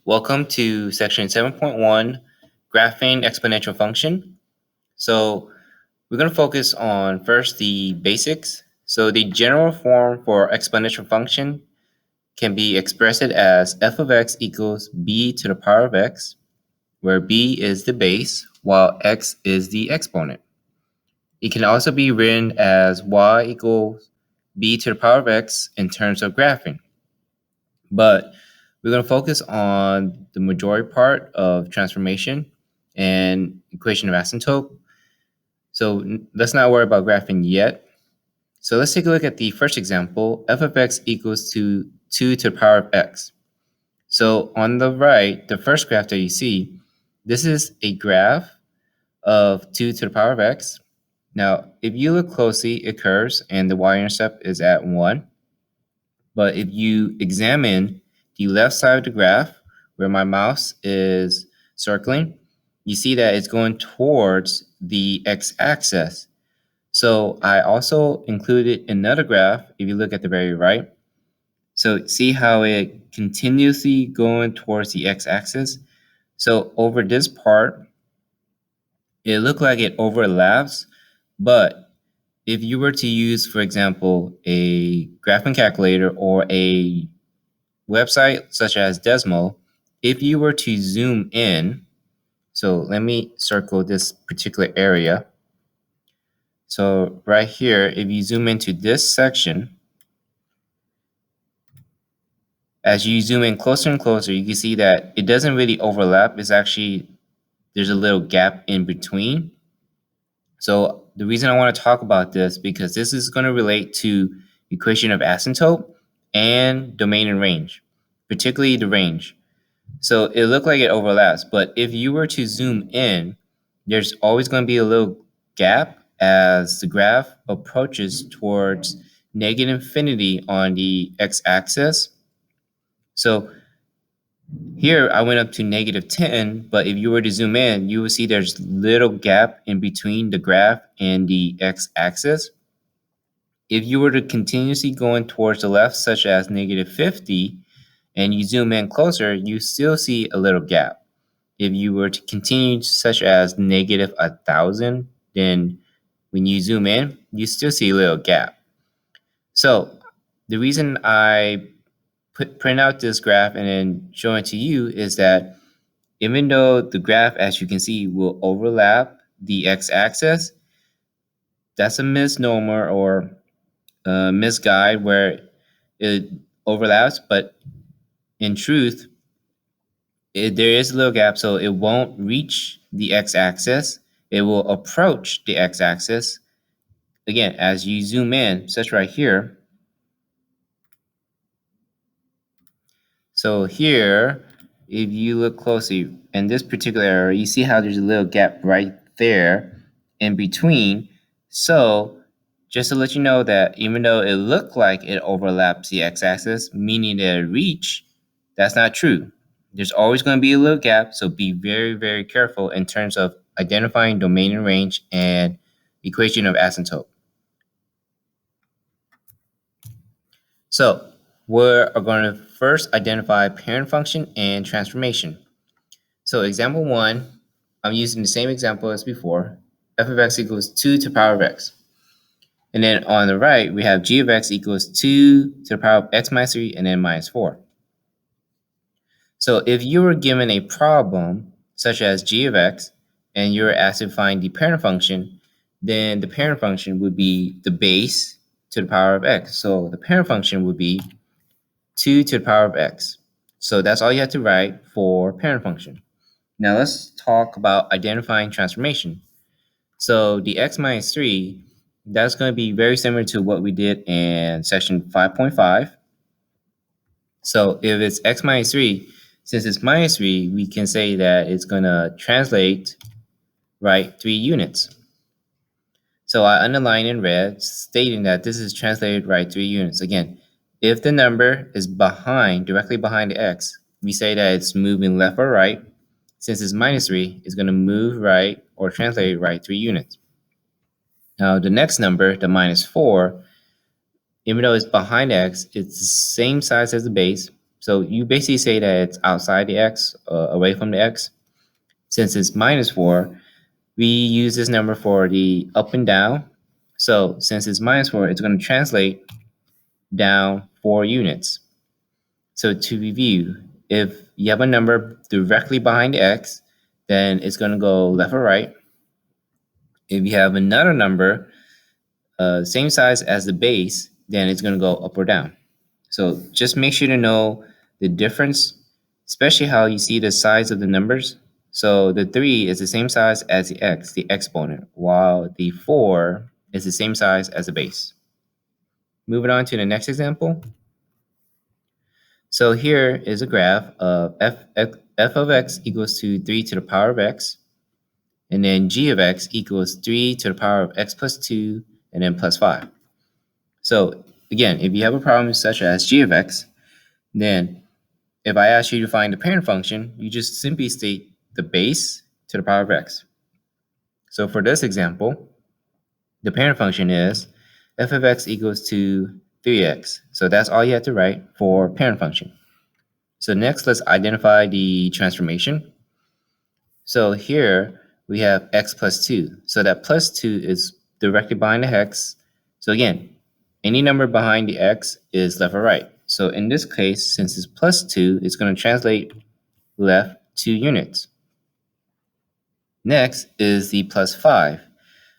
Welcome to section 7.1, graphing exponential function. So we're going to focus on first the basics. So the general form for exponential function can be expressed as f of x equals b to the power of x, where b is the base while x is the exponent. It can also be written as y equals b to the power of x in terms of graphing. But we're going to focus on the majority part of transformation and equation of asymptote. So let's not worry about graphing yet. So let's take a look at the first example, f of x equals to 2 to the power of x. So on the right, the first graph that you see, this is a graph of 2 to the power of x. Now, if you look closely, it curves and the y-intercept is at 1. But if you examine the left side of the graph where my mouse is circling, you see that it's going towards the x-axis. So I also included another graph if you look at the very right. So see how it continuously going towards the x-axis. So over this part, it looked like it overlaps, but if you were to use, for example, a graphing calculator or a website such as Desmo, if you were to zoom in, so let me circle this particular area. So right here, if you zoom into this section, as you zoom in closer and closer, you can see that it doesn't really overlap. It's actually, there's a little gap in between. So the reason I want to talk about this, because this is going to relate to equation of asymptote and domain and range, particularly the range. So it looked like it overlaps, but if you were to zoom in, there's always going to be a little gap as the graph approaches towards negative infinity on the x-axis. So here I went up to negative 10, but if you were to zoom in, you will see there's little gap in between the graph and the x-axis. If you were to continuously going towards the left, such as negative 50, and you zoom in closer, you still see a little gap. If you were to continue such as negative 1,000, then when you zoom in, you still see a little gap. So the reason I print out this graph and then show it to you is that even though the graph, as you can see, will overlap the x-axis, that's a misnomer or a misguide where it overlaps, but in truth, there is a little gap, so it won't reach the x-axis. It will approach the x-axis. Again, as you zoom in, such right here. So here, if you look closely in this particular area, you see how there's a little gap right there in between. So just to let you know that even though it looked like it overlaps the x-axis, meaning that it reach, that's not true. There's always going to be a little gap, so be very, very careful in terms of identifying domain and range and equation of asymptote. So we're going to first identify parent function and transformation. So example 1, I'm using the same example as before. F of x equals 2 to the power of x. And then on the right, we have g of x equals 2 to the power of x minus 3 and then minus 4. So if you were given a problem such as g of x and you're asked to find the parent function, then the parent function would be the base to the power of x. So the parent function would be 2 to the power of x. So that's all you have to write for parent function. Now let's talk about identifying transformation. So the x minus 3, that's going to be very similar to what we did in section 5.5. So if it's x minus 3, since it's minus 3, we can say that it's going to translate, right, 3 units. So I underline in red, stating that this is translated right 3 units. Again, if the number is directly behind the x, we say that it's moving left or right. Since it's minus 3, it's going to move right or translate right 3 units. Now the next number, the minus 4, even though it's behind x, it's the same size as the base. So you basically say that it's outside the x, away from the x. Since it's minus 4, we use this number for the up and down. So since it's minus 4, it's going to translate down 4 units. So to review, if you have a number directly behind the x, then it's going to go left or right. If you have another number same size as the base, then it's going to go up or down. So just make sure to know the difference, especially how you see the size of the numbers. So the 3 is the same size as the x, the exponent, while the 4 is the same size as the base. Moving on to the next example. So here is a graph of f of x equals to 3 to the power of x, and then g of x equals 3 to the power of x plus 2, and then plus 5. So again, if you have a problem such as g of x, then if I ask you to find the parent function, you just simply state the base to the power of x. So for this example, the parent function is f of x equals to 3x. So that's all you have to write for parent function. So next, let's identify the transformation. So here we have x plus 2. So that plus 2 is directly behind the x. So again, any number behind the x is left or right. So in this case, since it's plus 2, it's going to translate left 2 units. Next is the plus 5.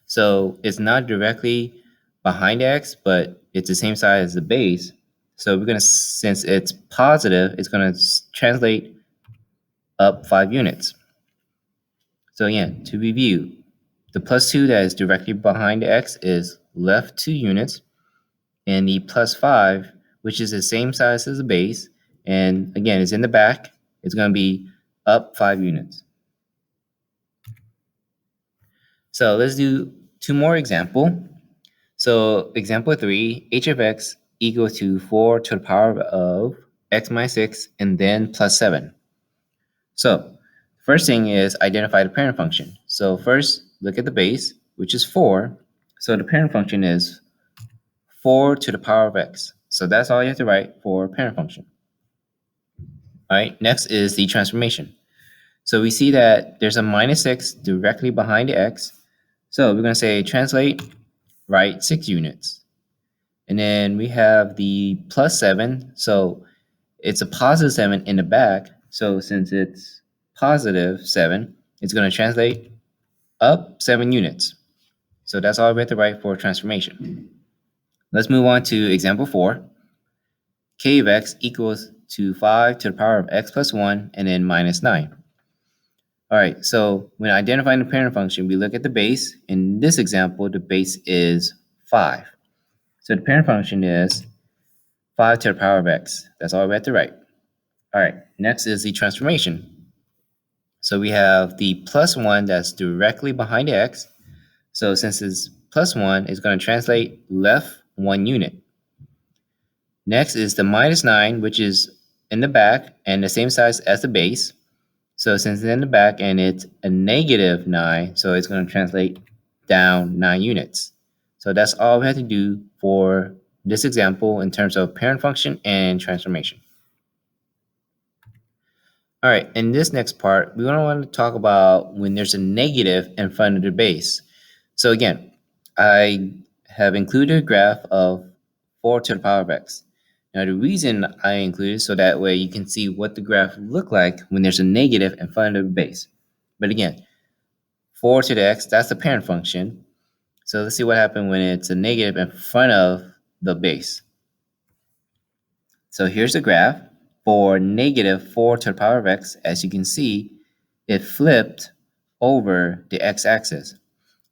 So it's not directly behind x, but it's the same size as the base. So we're going to, since it's positive, it's going to translate up 5 units. So again, to review, the plus 2 that is directly behind the x is left 2 units, and the plus 5, which is the same size as the base, and again, is in the back, it's going to be up 5 units. So let's do 2 more examples. So example 3, h of x equals to 4 to the power of x minus 6, and then plus 7. So first thing is identify the parent function. So first, look at the base, which is 4. So the parent function is 4 to the power of x. So that's all you have to write for parent function. All right, next is the transformation. So we see that there's a minus 6 directly behind the x. So we're going to say translate, write 6 units. And then we have the plus 7. So it's a positive 7 in the back. So since it's positive 7, it's going to translate up 7 units. So that's all we have to write for transformation. Let's move on to example 4. K of x equals to 5 to the power of x plus 1, and then minus 9. All right, so when identifying the parent function, we look at the base. In this example, the base is 5. So the parent function is 5 to the power of x. That's all we have to write. All right, next is the transformation. So we have the plus 1 that's directly behind the x. So since it's plus 1, it's going to translate left 1 unit. Next is the minus 9, which is in the back and the same size as the base. So since it's in the back and it's a negative 9, so it's going to translate down 9 units. So that's all we have to do for this example in terms of parent function and transformation. All right, in this next part, we're going to want to talk about when there's a negative in front of the base. So again, I have included a graph of 4 to the power of x. Now the reason I included so that way you can see what the graph look like when there's a negative in front of the base. But again, 4 to the x, that's the parent function. So let's see what happens when it's a negative in front of the base. So here's the graph for negative 4 to the power of x. As you can see, it flipped over the x-axis.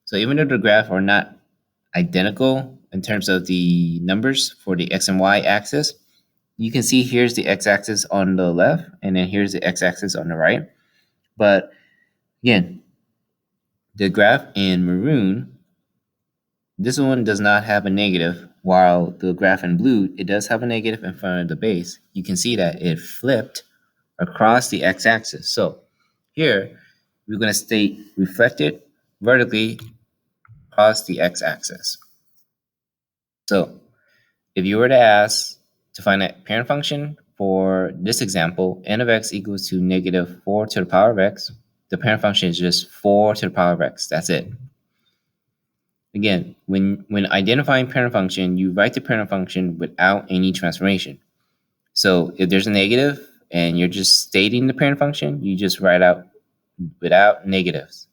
So even though the graph are not identical in terms of the numbers for the x and y axis, you can see here's the x-axis on the left, and then here's the x-axis on the right. But again, the graph in maroon, this one does not have a negative, while the graph in blue, it does have a negative in front of the base. You can see that it flipped across the x-axis. So here, we're going to state reflected vertically across the x-axis. So if you were to ask to find a parent function for this example, n of x equals to negative 4 to the power of x. The parent function is just 4 to the power of x. That's it. Again, when identifying parent function, you write the parent function without any transformation. So if there's a negative and you're just stating the parent function, you just write out without negatives.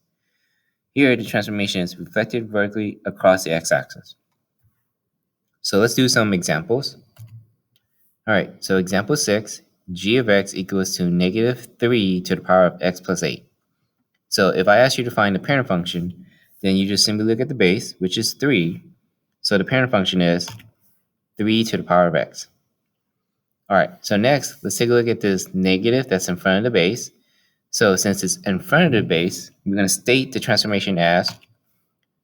Here, the transformation is reflected vertically across the x-axis. So let's do some examples. All right, so example 6, g of x equals to negative 3 to the power of x plus 8. So if I ask you to find the parent function, then you just simply look at the base, which is 3. So the parent function is 3 to the power of x. All right, so next, let's take a look at this negative that's in front of the base. So since it's in front of the base, we're going to state the transformation as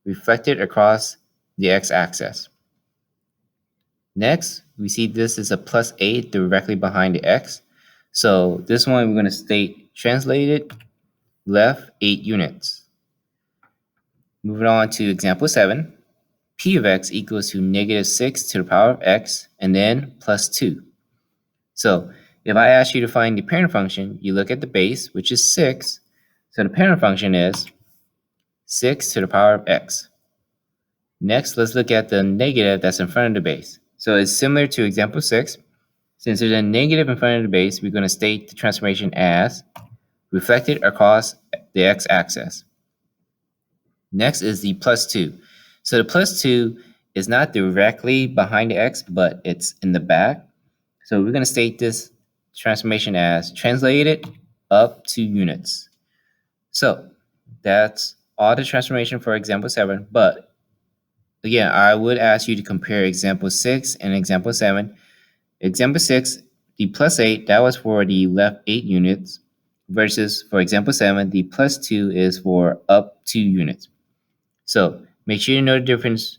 reflected across the x-axis. Next, we see this is a plus 8 directly behind the x. So this one we're going to state translated left 8 units. Moving on to example 7, p of x equals to negative 6 to the power of x and then plus 2. So if I ask you to find the parent function, you look at the base, which is 6. So the parent function is 6 to the power of x. Next, let's look at the negative that's in front of the base. So it's similar to example 6. Since there's a negative in front of the base, we're going to state the transformation as reflected across the x-axis. Next is the plus 2. So the plus 2 is not directly behind the x, but it's in the back. So we're going to state this transformation as translated up 2 units. So that's all the transformation for example 7. But again, I would ask you to compare example 6 and example 7. Example 6, the plus 8, that was for the left 8 units, versus for example 7, the plus 2 is for up 2 units. So make sure you know the difference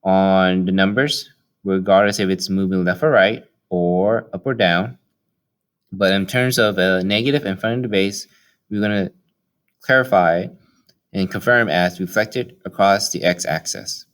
on the numbers, regardless if it's moving left or right, or up or down. But in terms of a negative in front of the base, we're going to clarify and confirm as reflected across the x-axis.